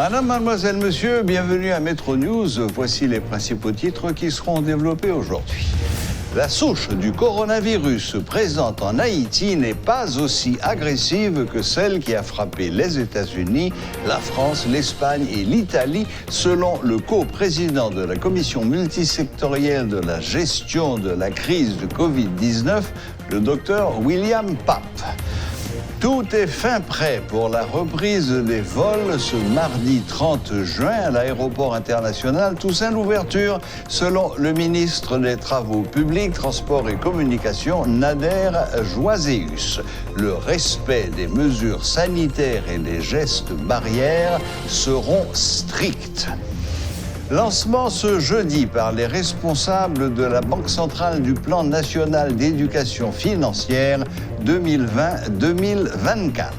Madame, mademoiselle, monsieur, bienvenue à Metro News. Voici les principaux titres qui seront développés aujourd'hui. La souche du coronavirus présente en Haïti n'est pas aussi agressive que celle qui a frappé les États-Unis, la France, l'Espagne et l'Italie, selon le co-président de la commission multisectorielle de la gestion de la crise de Covid-19, le docteur William Pape. Tout est fin prêt pour la reprise des vols ce mardi 30 juin à l'aéroport international Toussaint Louverture, selon le ministre des Travaux publics, Transports et Communications, Nader Joaséus. Le respect des mesures sanitaires et des gestes barrières seront stricts. Lancement ce jeudi par les responsables de la Banque centrale du Plan national d'éducation financière 2020-2024.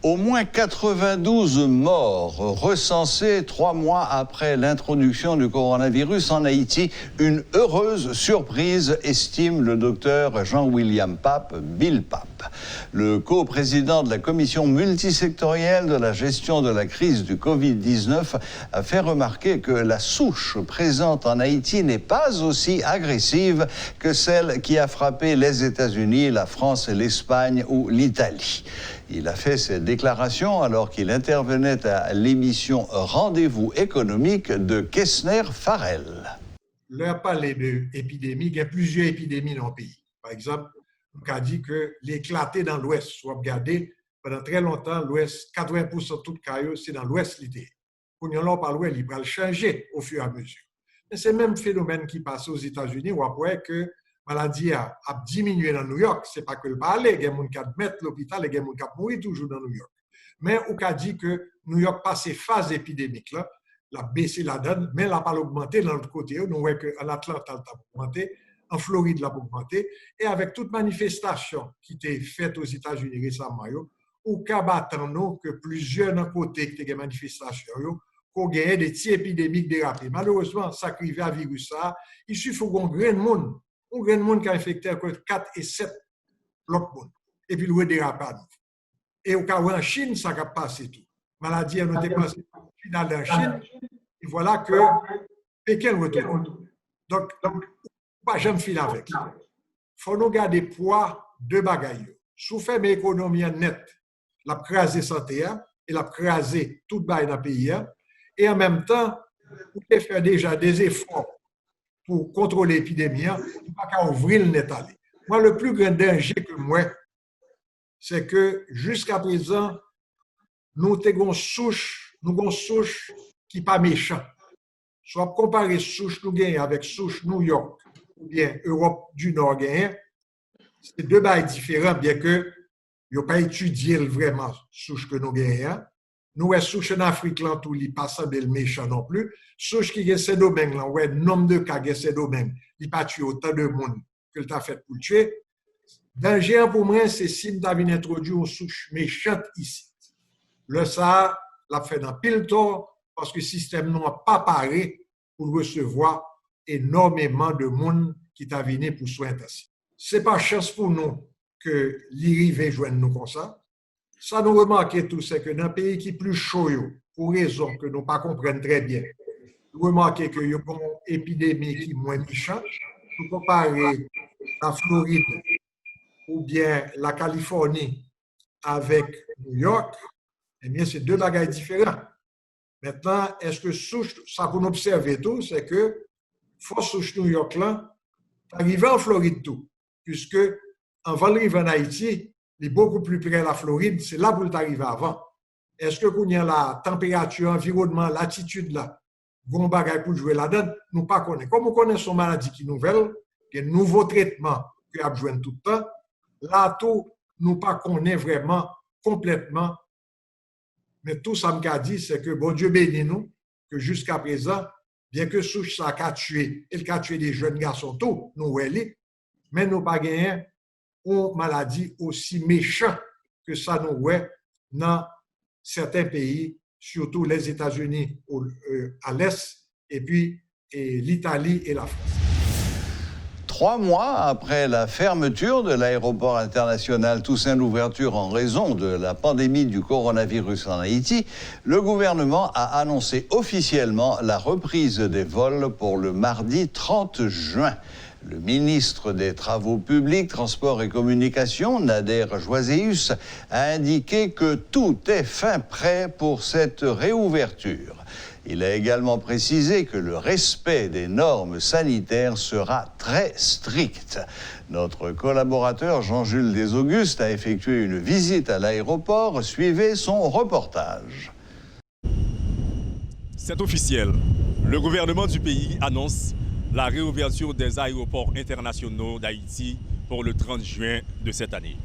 Au moins 92 morts recensés 3 mois après l'introduction du coronavirus en Haïti. Une heureuse surprise, estime le docteur Jean-William Pape, Bill Pape. Le co-président de la commission multisectorielle de la gestion de la crise du Covid-19 a fait remarquer que la souche présente en Haïti n'est pas aussi agressive que celle qui a frappé les États-Unis, la France, l'Espagne ou l'Italie. Il a fait cette déclaration alors qu'il intervenait à l'émission Rendez-vous économique de Kessner-Farrell. Là, parler d'épidémie, il y a plusieurs épidémies dans le pays. Par exemple, on a dit que l'éclaté dans l'Ouest, soit regardé, pendant très longtemps, l'Ouest, 80% de tout le c'est dans l'Ouest l'idée. Pour nous, on parle il va changer au fur et à mesure. Mais c'est le même phénomène qui passe aux États-Unis, où après que la maladie a diminué dans New York, ce n'est pas que le parler, il y a des gens qui mettent l'hôpital, il y a des gens qui mourent toujours dans New York. Mais on a dit que New York passe ces phases épidémiques là, la baissé la donne, mais elle n'a pas augmenté de l'autre côté. Nous voyons qu'en Atlanta, elle a augmenté, en Floride, elle a augmenté. Et avec toute manifestation qui était faite aux États-Unis récemment, on a attendre que plusieurs d'un côté qui des manifestations, qu'on gagne des petits épidémiques dérapés. Malheureusement, ça arrive à virus ça, il suffit qu'on graine monde. Un grand monde qui a infecté entre 4 et 7 l'autre monde. Et puis, le dérape à nous. Et au cas où en Chine, ça a passé tout. Maladie a noté passé finale en Chine. Et voilà que Pékin retourne. Donc pas jamais filer avec. Il faut nous garder poids de bagaille. Sous fait mes économies net, la craser santé et la craser tout bail dans le pays. Et en même temps, vous pouvez faire déjà des efforts pour contrôler l'épidémie, il ne pas qu'à ouvrir le net aller. Moi, le plus grand danger que moi, c'est que jusqu'à présent, nous avons une souche qui n'est pas méchante. Soit comparer souche nous gagnons avec souche New York ou bien Europe du Nord gagnons, c'est deux bails différents, bien que ils n'ont pas étudié vraiment souche que nous gagnons. Nous avons souche en Afrique, là, tout n'est pas semblé le méchant non plus. Souche qui a ces domaines, là, ouais, nombre de cas qui ces domaines, il n'a pas tué autant de monde que le t'a fait pour tuer. Danger pour moi, c'est si nous avons introduit une souche méchante ici. Le ça, l'a fait dans pile tort parce que le système n'a pas paré pour recevoir énormément de monde qui t'a venu pour soins intensifs. Ce n'est pas chance pour nous que l'IRIV joigne nous comme ça. Ça nous remarque tout, c'est que dans un pays qui est plus chaud, pour raison que nous ne comprenons pas très bien, nous remarquons qu'il y a une épidémie qui est moins méchante. Pour comparer la Floride ou bien la Californie avec New York, eh bien, c'est deux bagages différents. Maintenant, est-ce que souche, ça qu'on observe tout, c'est que force souche New York là, arrivé en Floride tout, puisque avant d'arriver en Haïti, il est beaucoup plus près de la Floride, c'est là pour arriver avant. Est-ce que qu'on y a la température, environnement, l'attitude là, bon bagage pour jouer là-dedans, nous ne connaissons pas. Comme on connaît son maladie qui est nouvelle, qui est un nouveau traitement qui a besoin tout le temps, là tout, nous ne connaissons pas vraiment complètement. Mais tout ça m'a dit, c'est que bon Dieu bénit nous, que jusqu'à présent, bien que souche ça a tué, il a tué des jeunes garçons tout, nous mais nous pas gagné une maladie aussi méchante que ça nous ouais dans certains pays, surtout les États-Unis à l'est, et puis l'Italie et la France. 3 mois après la fermeture de l'aéroport international Toussaint Louverture en raison de la pandémie du coronavirus en Haïti, le gouvernement a annoncé officiellement la reprise des vols pour le mardi 30 juin. Le ministre des Travaux publics, Transports et Communications, Nader Joaséus, a indiqué que tout est fin prêt pour cette réouverture. Il a également précisé que le respect des normes sanitaires sera très strict. Notre collaborateur Jean-Jules Desaugustes a effectué une visite à l'aéroport. Suivez son reportage. C'est officiel. Le gouvernement du pays annonce la réouverture des aéroports internationaux d'Haïti pour le 30 juin de cette année.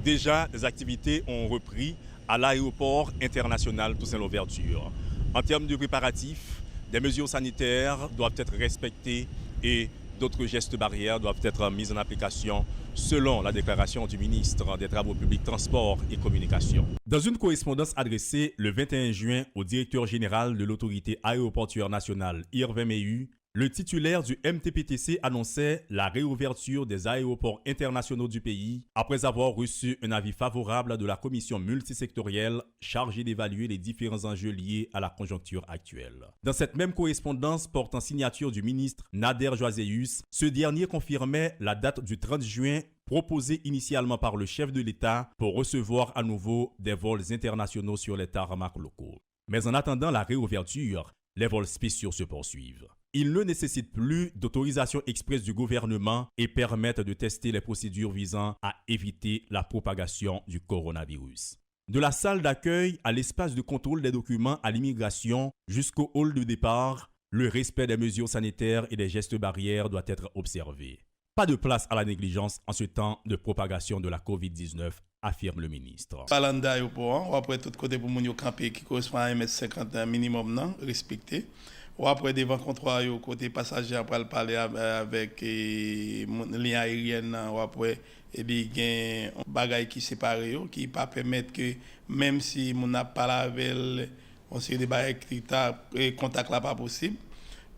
Déjà, les activités ont repris à l'aéroport international Toussaint Louverture. En termes de préparatifs, des mesures sanitaires doivent être respectées et d'autres gestes barrières doivent être mis en application selon la déclaration du ministre des Travaux publics, Transports et Communications. Dans une correspondance adressée le 21 juin au directeur général de l'autorité aéroportuaire nationale, Irvin Mehu, le titulaire du MTPTC annonçait la réouverture des aéroports internationaux du pays après avoir reçu un avis favorable de la commission multisectorielle chargée d'évaluer les différents enjeux liés à la conjoncture actuelle. Dans cette même correspondance portant signature du ministre Nader Joaséus, ce dernier confirmait la date du 30 juin proposée initialement par le chef de l'État pour recevoir à nouveau des vols internationaux sur les tarmacs locaux. Mais en attendant la réouverture, les vols spéciaux se poursuivent. Ils ne nécessitent plus d'autorisation expresse du gouvernement et permettent de tester les procédures visant à éviter la propagation du coronavirus. De la salle d'accueil à l'espace de contrôle des documents à l'immigration jusqu'au hall de départ, le respect des mesures sanitaires et des gestes barrières doit être observé. Pas de place à la négligence en ce temps de propagation de la COVID-19, affirme le ministre. Parlant d'aéroport, après tout côté pour mon camper qui correspond à 1,50 m minimum non respecté. Ou après devant contrôle au côté passager après parler avec ligne aérienne ou après et bien gain bagaille qui séparé qui pas permettre que même si mon n'a pas lavé on sait des bagailles qui contact là pas possible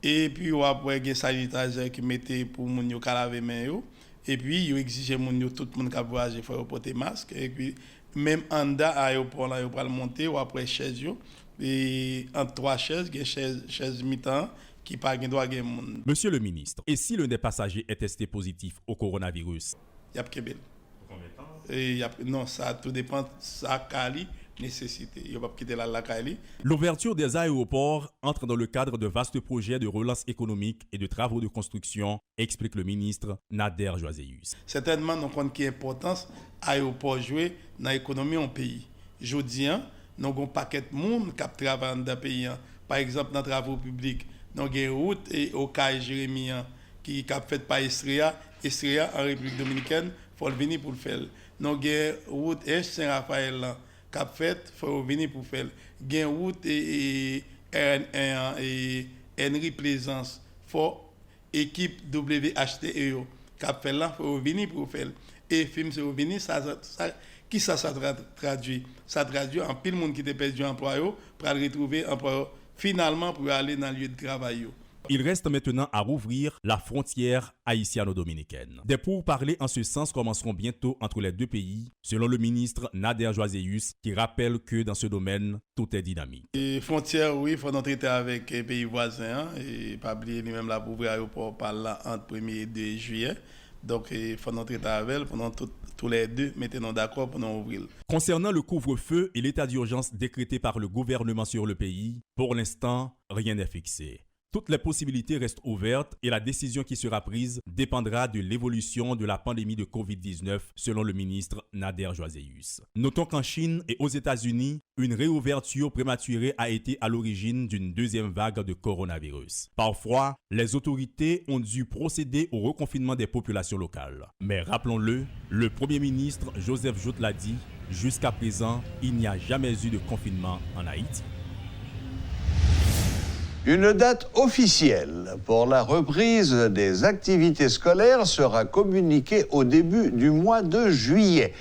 et puis ou après gain sanitaire qui mettait pour mon yo laver main yo et puis yo exige mon yo tout monde qui voyager faut porter masque et puis même en da aéroport là yo pas monter ou après chaise yo et entre 3 chaises, il y a chaise mi-temps qui pas droit à monde. Monsieur le ministre, et si l'un des passagers est testé positif au coronavirus? Il y a Kébel. Combien de temps? Non, ça tout dépend de sa qualité nécessité. Il ne va pas quitter la qualité. L'ouverture des aéroports entre dans le cadre de vastes projets de relance économique et de travaux de construction, explique le ministre Nader Joaséus. Certainement, nous comptons qu'il y a importance aéroport jouer dans l'économie en pays. Jodi, nous avons un paquet de monde qui travaille dans le pays. Par exemple, dans les travaux publics, nous avons une route au Caille Jérémie qui est faite par Estria en République Dominicaine, il faut venir pour le faire. Nous avons une route Saint-Raphaël qui est faite, il faut venir pour le faire. Nous avons une route Henry Plaisance, il faut équipe WHTE qui est faite là, il faut venir pour le faire. Et film c'est venir, qui ça traduit? Ça traduit en pile monde qui était perdu emploi pour aller retrouver emploi finalement pour aller dans le lieu de travail. Il reste maintenant à rouvrir la frontière haïtiano-dominicaine. Des pourparlers en ce sens commenceront bientôt entre les deux pays, selon le ministre Nader Joaséus, qui rappelle que dans ce domaine, tout est dynamique. Les frontières, oui, il faut en traiter avec les pays voisins et pas oublier lui-même la pour ouvrir l'aéroport par là entre 1er et 2 juillet. Donc, il faut en traiter avec elle pendant tous les deux, mettez-nous d'accord pour nous ouvrir. Concernant le couvre-feu et l'état d'urgence décrété par le gouvernement sur le pays, pour l'instant, rien n'est fixé. Toutes les possibilités restent ouvertes et la décision qui sera prise dépendra de l'évolution de la pandémie de COVID-19, selon le ministre Nader Joaséus. Notons qu'en Chine et aux États-Unis, une réouverture prématurée a été à l'origine d'une deuxième vague de coronavirus. Parfois, les autorités ont dû procéder au reconfinement des populations locales. Mais rappelons-le, le Premier ministre Joseph Jout l'a dit, jusqu'à présent, il n'y a jamais eu de confinement en Haïti. Une date officielle pour la reprise des activités scolaires sera communiquée au début du mois de juillet.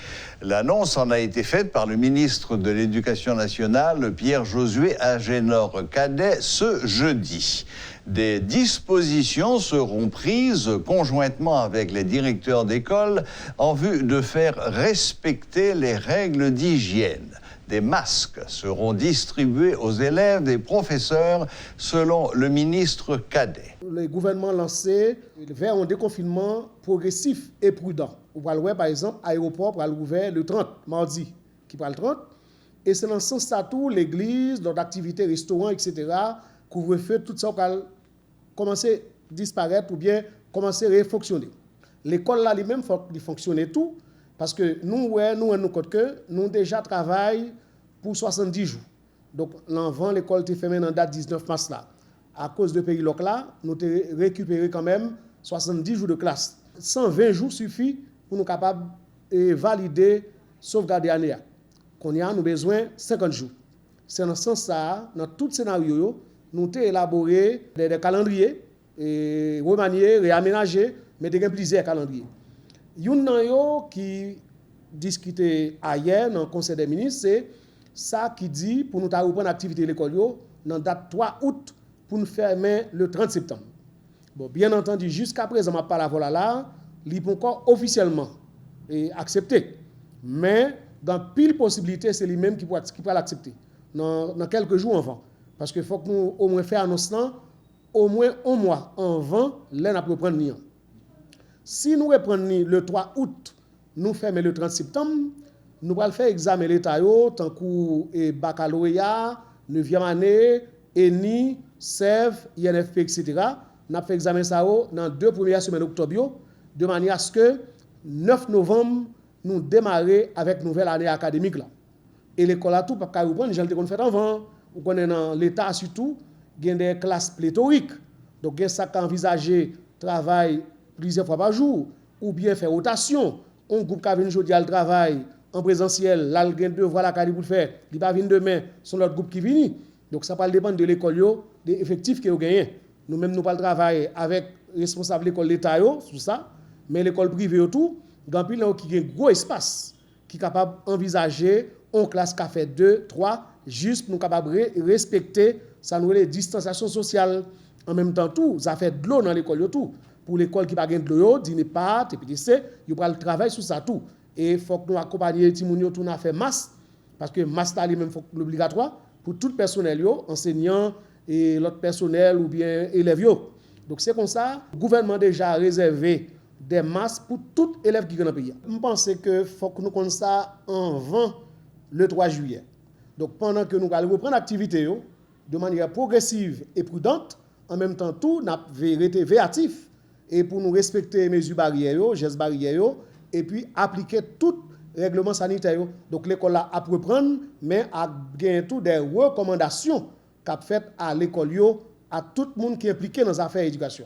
L'annonce en a été faite par le ministre de l'Éducation nationale, Pierre-Josué Agénor-Cadet, ce jeudi. Des dispositions seront prises conjointement avec les directeurs d'école en vue de faire respecter les règles d'hygiène. Des masques seront distribués aux élèves et professeurs, selon le ministre Cadet. Le gouvernement lancé vers un déconfinement progressif et prudent. On va le voir, par exemple, l'aéroport va l'ouvrir le 30, mardi, qui va le 30. Et c'est dans ce sens là tout, l'église, d'autres activités, restaurants, etc., couvre-feu, tout ça va commencer à disparaître ou bien commencer à fonctionner. L'école là, lui-même, faut fonctionner tout. Parce que nous, nous déjà travaillons pour 70 jours. Donc, l'envant, l'école était fermée dans la date 19 mars là. À cause de pays local là, nous avons récupéré quand même 70 jours de classe. 120 jours suffit pour nous capables de valider, sauvegarder l'année. Qu'on y a, nous besoin 50 jours. C'est dans ce sens-là, dans tout scénario, nous avons élaboré des calendriers, et remaniés, réaménagés, mais des plusieurs calendriers. Yon nan yo qui discuté hier dans le Conseil des ministres, c'est ça qui dit pour nous reprendre l'activité de l'école dans date 3 août pour nous fermer le 30 septembre. Bon, bien entendu, jusqu'à présent, ma parole là, il peut encore officiellement accepté. Mais dans pile possibilité, c'est lui-même qui peut l'accepter dans quelques jours avant. Parce qu'il faut que nous au moins faire annonce au moins un mois avant, là, nous prendre lien. Si nous reprenons le 3 août, nous fermons le 30 septembre, nous allons faire examen l'État, tant que baccalauréat, 9e année, ENI, SEV, INFP, etc. Nous allons faire examen ça dans 2 premières semaines d'octobre, de manière à ce que 9 novembre, nous démarrions avec nouvelle année académique. Là. Et l'école a tout, parce qu'on reprend, j'ai le fait avant, on connaît dans l'État surtout, il y a des classes pléthoriques. Donc, il y a ça qui envisagé travail plusieurs fois par jour, ou bien faire rotation. Un groupe qui a venu aujourd'hui à le travail en présentiel, là, il y a devoir la pour le faire, il va venir demain, c'est l'autre groupe qui vient. Donc ça va dépendre de l'école, des effectifs que vous gagnez. Nous-mêmes, nous pas le travail avec responsable de l'école d'État, sur ça, mais l'école privée, tout, il y a un gros espace qui est capable d'envisager une classe qui a fait 2, 3, juste pour nous capables de respecter ça nous les distanciation sociale. En même temps, tout, ça fait de l'eau dans l'école, tout. Pour l'école qui n'a pas de l'eau, dîner pas, TPDC, il y a le travail sur ça tout. Et il faut que nous accompagnions les petits tout à fait masse, parce que masse là même faut l'obligatoire pour tout le personnel, enseignants et l'autre personnel ou bien élèves. Donc c'est comme ça, le gouvernement a déjà réservé des masses pour tout élève qui est dans le pays. Je pense que faut que nous connaissions ça avant le 3 juillet. Donc pendant que nous allons reprendre l'activité de manière progressive et prudente, en même temps tout, nous avons été véatifs et pour nous respecter les mesures barrières, gestes barrières, et puis appliquer tout règlement sanitaire. Donc l'école a à reprendre, mais à gagner tout des recommandations qu'a faites à l'école, à tout le monde qui est impliqué dans les affaires d'éducation.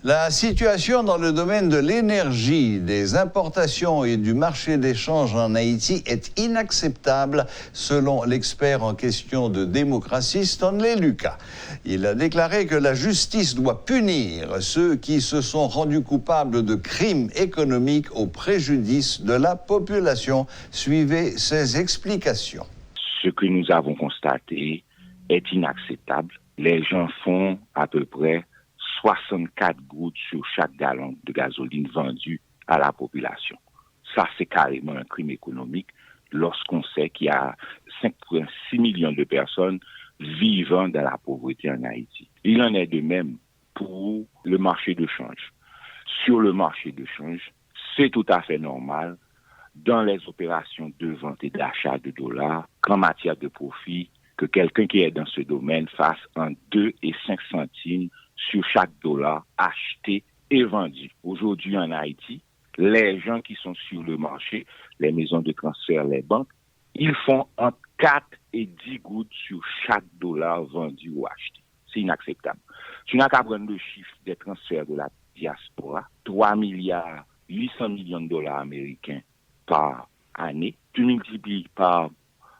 La situation dans le domaine de l'énergie, des importations et du marché d'échange en Haïti est inacceptable, selon l'expert en question de démocratie Stanley Lucas. Il a déclaré que la justice doit punir ceux qui se sont rendus coupables de crimes économiques au préjudice de la population. Suivez ses explications. Ce que nous avons constaté est inacceptable. Les gens font à peu près 64 gouttes sur chaque gallon de gasoline vendu à la population. Ça, c'est carrément un crime économique lorsqu'on sait qu'il y a 5,6 millions de personnes vivant dans la pauvreté en Haïti. Il en est de même pour le marché de change. Sur le marché de change, c'est tout à fait normal dans les opérations de vente et d'achat de dollars qu'en matière de profit, que quelqu'un qui est dans ce domaine fasse entre 2 et 5 centimes sur chaque dollar acheté et vendu. Aujourd'hui en Haïti, les gens qui sont sur le marché, les maisons de transfert, les banques, ils font entre 4 et 10 gouttes sur chaque dollar vendu ou acheté. C'est inacceptable. Tu n'as qu'à prendre le chiffre des transferts de la diaspora, 3 milliards 800 millions de dollars américains par année. Tu multiplies par,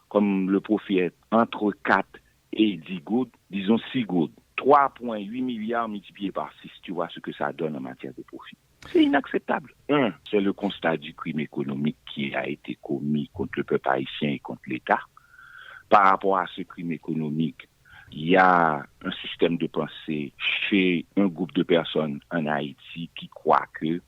comme le profit est entre 4 et 10 gouttes, disons 6 gouttes. 3,8 milliards multipliés par 6, tu vois ce que ça donne en matière de profit. C'est inacceptable. C'est le constat du crime économique qui a été commis contre le peuple haïtien et contre l'État. Par rapport à ce crime économique, il y a un système de pensée chez un groupe de personnes en Haïti qui croient que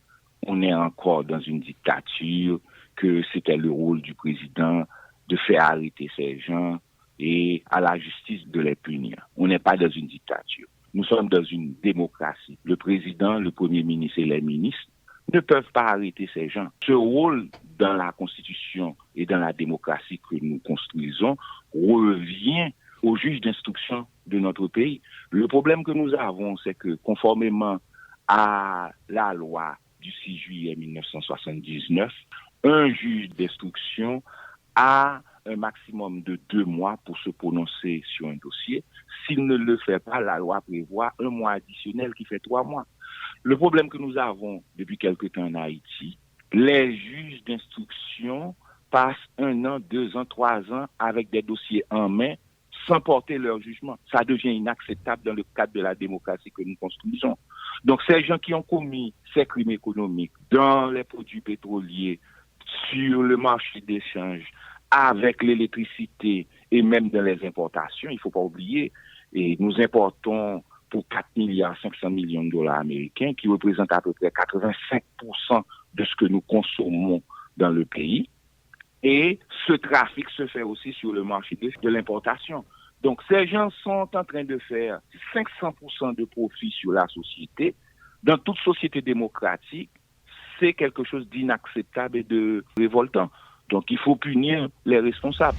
on est encore dans une dictature, que c'était le rôle du président de faire arrêter ces gens et à la justice de les punir. On n'est pas dans une dictature. Nous sommes dans une démocratie. Le président, le premier ministre et les ministres ne peuvent pas arrêter ces gens. Ce rôle dans la Constitution et dans la démocratie que nous construisons revient aux juges d'instruction de notre pays. Le problème que nous avons, c'est que conformément à la loi du 6 juillet 1979, un juge d'instruction a un maximum de 2 mois pour se prononcer sur un dossier. S'il ne le fait pas, la loi prévoit un mois additionnel qui fait 3 mois. Le problème que nous avons depuis quelque temps en Haïti, les juges d'instruction passent 1 an, 2 ans, 3 ans avec des dossiers en main sans porter leur jugement. Ça devient inacceptable dans le cadre de la démocratie que nous construisons. Donc ces gens qui ont commis ces crimes économiques dans les produits pétroliers, sur le marché d'échange, avec l'électricité et même dans les importations, il ne faut pas oublier, et nous importons pour 4 milliards 500 millions de dollars américains, qui représentent à peu près 85% de ce que nous consommons dans le pays. Et ce trafic se fait aussi sur le marché de l'importation. Donc ces gens sont en train de faire 500% de profit sur la société. Dans toute société démocratique, c'est quelque chose d'inacceptable et de révoltant. Donc il faut punir les responsables.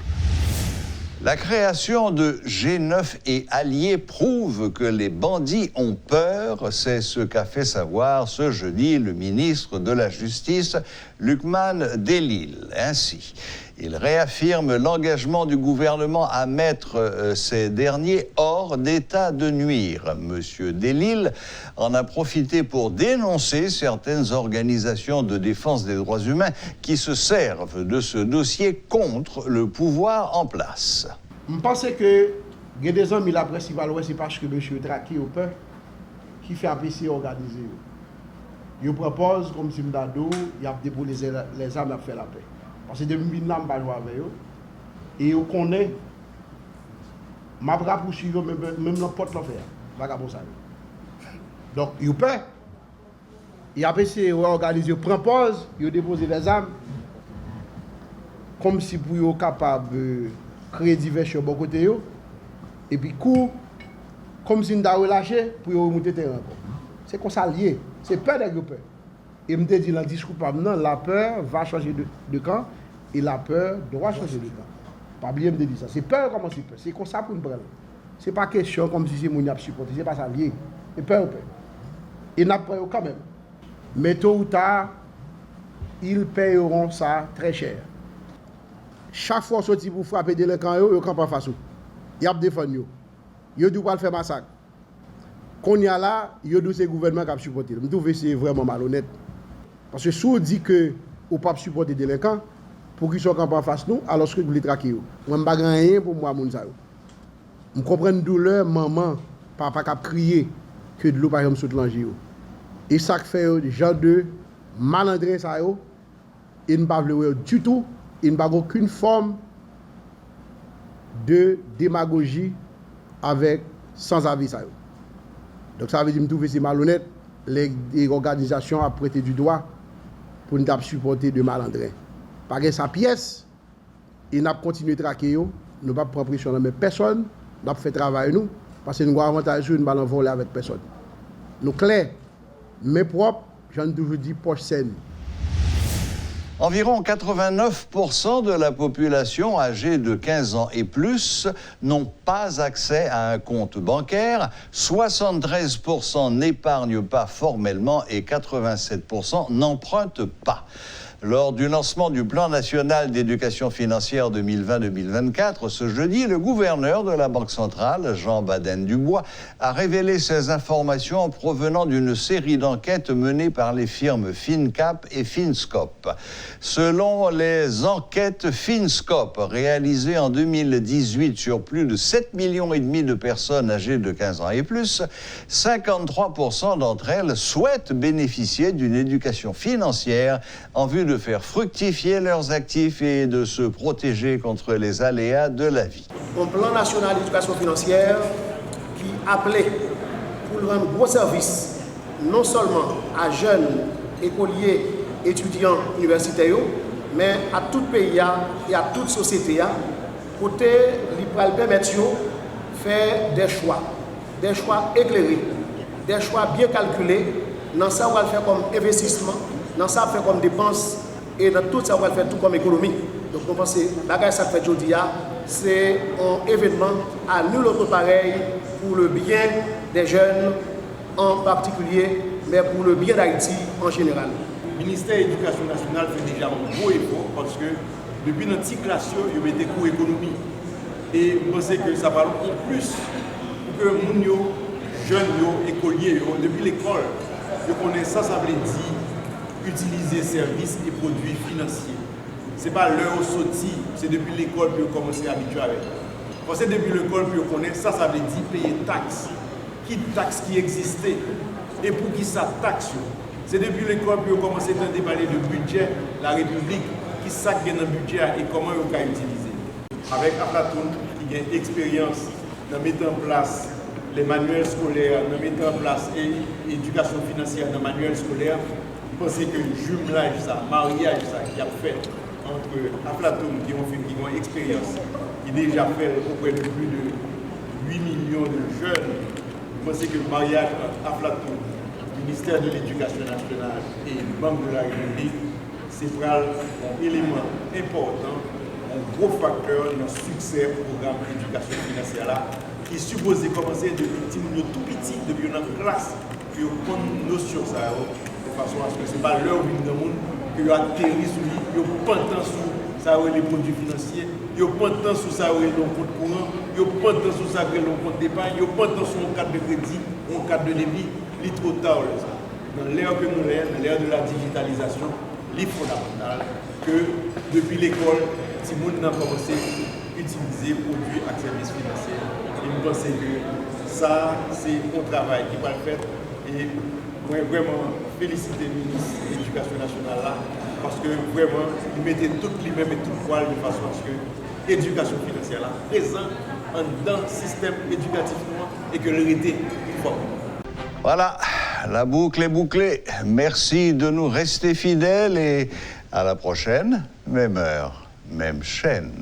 La création de G9 et alliés prouve que les bandits ont peur. C'est ce qu'a fait savoir ce jeudi le ministre de la Justice, Luqman Dehlil. Ainsi, il réaffirme l'engagement du gouvernement à mettre ces derniers hors d'état de nuire. Monsieur Dehlil en a profité pour dénoncer certaines organisations de défense des droits humains qui se servent de ce dossier contre le pouvoir en place. Je pense que il y a des hommes, il a principal, c'est parce que monsieur traqué au peur qui fait APC organiser. Il propose, comme si Mdado, il a déposé les armes à faire la paix. Parce que depuis que je ne pas jouer avec eux, et on connaît, je vais poursuivre même n'importe quoi faire. Donc, il peut. Il a essayé d'organiser, il propose, il dépose les armes, comme si pour être capable de créer diversion de bon côté, et puis, comme si on a relâché pour remonter le terrain. C'est comme ça lié. C'est peur de peur. Et me dit dans le discours, la peur va changer de camp et la peur doit changer de camp. Pas oublier me dire ça. C'est peur comment c'est peur. C'est comme ça pour nous prendre. C'est pas question comme si c'est mon ap supporté. C'est pas ça lié. C'est peur ou peur. Et n'a pas quand même. Mais tôt ou tard, ils paieront ça très cher. Chaque fois sorti pour frapper des délinquants, ils campent en face. Ils ont défendu. Ils doivent faire massacre. Qu'on y a là, il y a deux gouvernements qui ont supporté. Je trouve que c'est vraiment malhonnête. Parce que si on dit que on ne peut pas supporter des délinquants, pour qu'ils soient en face de nous, alors que vous les traquez. Moi, je ne sais rien pour moi. Je comprends une douleur, maman, papa qui a crié que de l'eau par exemple sous l'ange. Et ça fait des gens de malandrins, ça, et ne pas du tout, et ne pas aucune forme de démagogie avec sans avis. Ça. Donc ça veut dire que c'est malhonnête, les organisations ont prêté du doigt pour nous supporter de malandrins. Par exemple, sa pièce, et nous avons continué à traquer, nous ne pas prendre pression mais personne, nous avons fait travail nous, parce que nous avons avantage nous allons voler avec personne. Nous clairs, mais propres, j'en ai toujours dit poche saine. Environ 89% de la population âgée de 15 ans et plus n'ont pas accès à un compte bancaire, 73% n'épargnent pas formellement et 87% n'empruntent pas. Lors du lancement du plan national d'éducation financière 2020-2024, ce jeudi, le gouverneur de la Banque centrale, Jean Baden-Dubois, a révélé ces informations en provenant d'une série d'enquêtes menées par les firmes FinCap et FinScope. Selon les enquêtes FinScope réalisées en 2018 sur plus de 7,5 millions de personnes âgées de 15 ans et plus, 53% d'entre elles souhaitent bénéficier d'une éducation financière en vue de faire fructifier leurs actifs et de se protéger contre les aléas de la vie. Un plan national d'éducation financière qui appelait pour rendre gros service non seulement à jeunes écoliers, étudiants universitaires, mais à tout pays et à toute société, côté qui va permettre de faire des choix éclairés, des choix bien calculés, dans ça on va le faire comme investissement, dans ça on va faire comme dépense et dans tout ça on va le faire tout comme économie. Donc on pense que la ça fait aujourd'hui, c'est un événement à nul autre pareil pour le bien des jeunes en particulier, mais pour le bien d'Haïti en général. Le ministère de l'Éducation nationale fait déjà un gros effort parce que depuis notre classe, il y a des cours d'économie. Et je pense que ça va en plus pour que les jeunes, écoliers, depuis l'école, je connais ça, ça veut dire utiliser services et produits financiers. Ce n'est pas l'heure au sorti, c'est depuis l'école que vous commencez à habituer avec. Parce que depuis l'école que vous connaissez, ça veut dire payer taxes. Qui taxes qui existaient et pour qui ça taxe. C'est depuis l'école que vous commencez à parler de budget, la République, qui ça qui est dans le budget et comment vous pouvez utiliser. Avec Aflatoon, qui a une expérience dans mettre en place les manuels scolaires, dans mettre en place l'éducation financière dans les manuels scolaires, je pense que le jumelage, ça, mariage, ça, qui a fait entre Aflatoon, qui ont une expérience, qui déjà fait auprès de plus de 8 millions de jeunes. Je pense que le mariage entre Aflatoon, le ministère de l'Éducation nationale et la Banque de la République, c'est un élément important, un gros facteur dans le succès du programme d'éducation financière là, qui est supposé commencer depuis tout petit, depuis notre classe, puis on prend une notion ça, de façon à ce que ce n'est pas l'heure où dans le monde que vous atterrissez sur lui, vous pas de temps sur ça, les produits financiers, vous pas de temps sur ça, les comptes courants, vous pas de temps sur ça, les comptes d'épargne, vous pas de temps sur un cadre de crédit, un cadre de débit, il est trop tard. Dans l'ère que nous sommes, dans l'ère de la digitalisation, il est fondamental que depuis l'école, si nous avons commencé à utiliser produits et services financiers, et je pense que ça, c'est un travail qui va le faire. Et je voudrais vraiment féliciter le ministre de l'Éducation nationale là, parce que vraiment, il mettait tout lui-même et tout poil de façon à ce que l'éducation financière là, présente dans le système éducatif et que l'hérité une fois. Voilà, la boucle est bouclée. Merci de nous rester fidèles et à la prochaine, même heure, même chaîne.